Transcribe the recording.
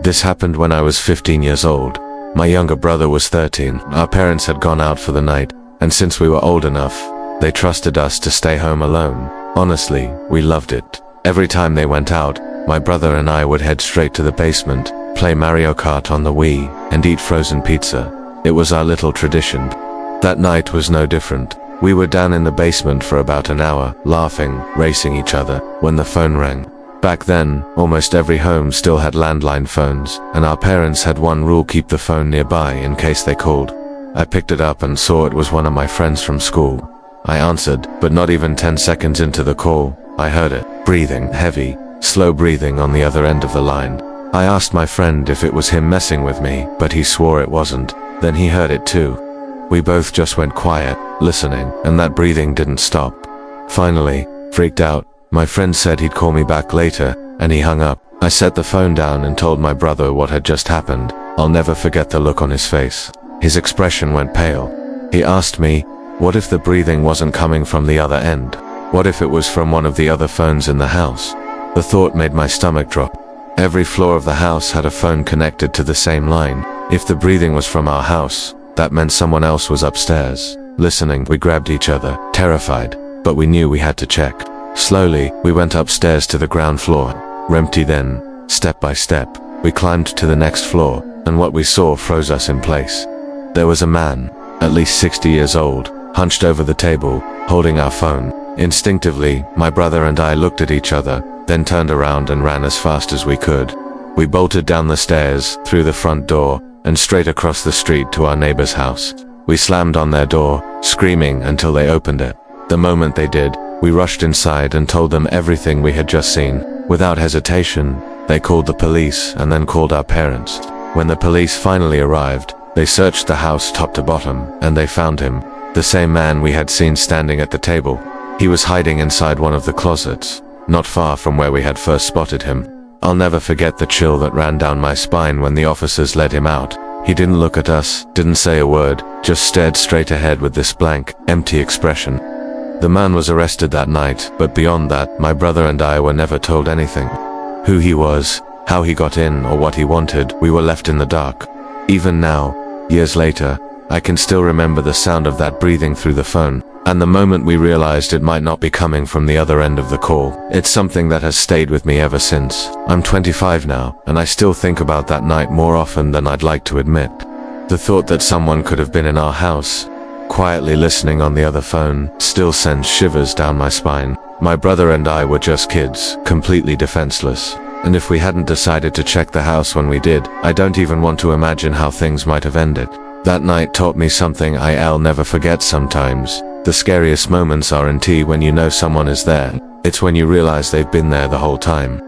This happened when I was 15 years old. My younger brother was 13. Our parents had gone out for the night, and since we were old enough, they trusted us to stay home alone. Honestly, we loved it. Every time they went out, my brother and I would head straight to the basement, play Mario Kart on the Wii, and eat frozen pizza. It was our little tradition. That night was no different. We were down in the basement for about an hour, laughing, racing each other, when the phone rang. Back then, almost every home still had landline phones, and our parents had one rule: keep the phone nearby in case they called. I picked it up and saw it was one of my friends from school. I answered, but not even 10 seconds into the call, I heard it, breathing, heavy, slow breathing on the other end of the line. I asked my friend if it was him messing with me, but he swore it wasn't. Then he heard it too. We both just went quiet, listening, and that breathing didn't stop. Finally, freaked out, my friend said he'd call me back later, and he hung up. I set the phone down and told my brother what had just happened. I'll never forget the look on his face. His expression went pale. He asked me, what if the breathing wasn't coming from the other end? What if it was from one of the other phones in the house? The thought made my stomach drop. Every floor of the house had a phone connected to the same line. If the breathing was from our house, that meant someone else was upstairs. Listening, we grabbed each other, terrified, but we knew we had to check. Slowly, we went upstairs to the ground floor. Empty then, step by step, we climbed to the next floor, and what we saw froze us in place. There was a man, at least 60 years old, hunched over the table, holding our phone. Instinctively, my brother and I looked at each other, then turned around and ran as fast as we could. We bolted down the stairs, through the front door, and straight across the street to our neighbor's house. We slammed on their door, screaming until they opened it. The moment they did, we rushed inside and told them everything we had just seen. Without hesitation, they called the police and then called our parents. When the police finally arrived, they searched the house top to bottom, and they found him, the same man we had seen standing at the table. He was hiding inside one of the closets, not far from where we had first spotted him. I'll never forget the chill that ran down my spine when the officers led him out. He didn't look at us, didn't say a word, just stared straight ahead with this blank, empty expression. The man was arrested that night, but beyond that, my brother and I were never told anything. Who he was, how he got in, or what he wanted, we were left in the dark. Even now, years later, I can still remember the sound of that breathing through the phone, and the moment we realized it might not be coming from the other end of the call. It's something that has stayed with me ever since. I'm 25 now, and I still think about that night more often than I'd like to admit. The thought that someone could have been in our house, quietly listening on the other phone, still sends shivers down my spine. My brother and I were just kids, completely defenseless. And if we hadn't decided to check the house when we did, I don't even want to imagine how things might have ended. That night taught me something I'll never forget sometimes. The scariest moments aren't when you know someone is there. It's when you realize they've been there the whole time.